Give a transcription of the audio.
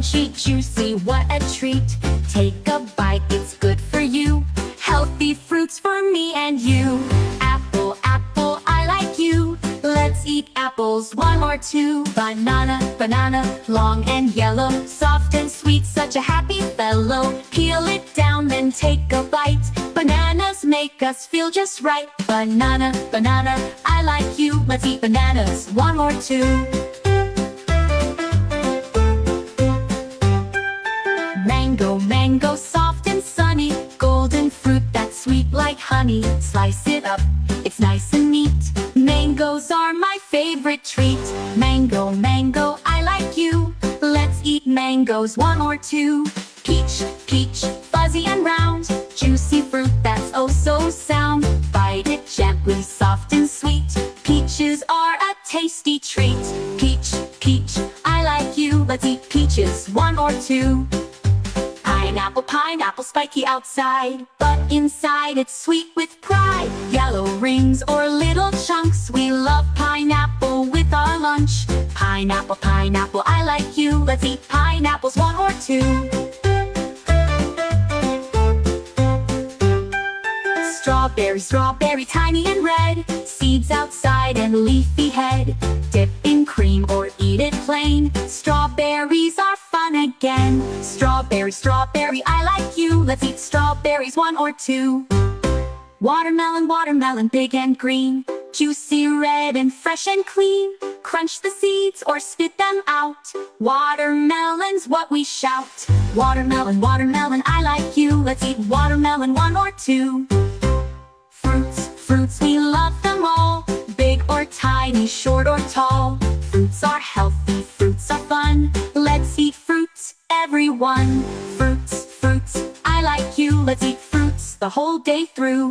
crunchy, juicy, what a treat. Take a bite, it's good for you. Healthy fruits for me and you. Apple, apple, I like you. Let's eat apples, one or two. Banana, banana, long and yellow, soft and sweet, such a happy fellow. Peel it down, then take a bite. Bananas make us feel just right. Banana, banana, I like you. Let's eat bananas, one or two. Mango, mango, soft and sunny, golden fruit that's sweet like honey. Slice it up, it's nice and neat. Mangoes are my favorite treat. Mango, mango, I like you. Let's eat mangoes, one or two. Peach, peach, fuzzy and round, juicy fruit that's oh so sound. Bite it gently, soft and sweet. Peaches are a tasty treat. Peach, peach, I like you. Let's eat peaches, one or two. Pineapple, pineapple, spiky outside, but inside it's sweet with pride. Yellow rings or little chunks, we love pineapple with our lunch. Pineapple, pineapple, I like you. Let's eat pineapples, one or two. Strawberry, strawberry, tiny and red, seeds outside and leafy head. Dip in cream or eat it plain. Strawberries are fun again. Strawberry, strawberry, I like you. Let's eat strawberries, one or two. Watermelon, watermelon, big and green, juicy, red and fresh and clean. Crunch the seeds or spit them out. Watermelon's what we shout. Watermelon, watermelon, I like you. Let's eat watermelon, one or two. Fruits, fruits, we love them all, big or tiny, short or tall. Fruits are healthy, fruits are fun. Let's eat fruits, everyone. Fruits, fruits, I like you. Let's eat fruits the whole day through.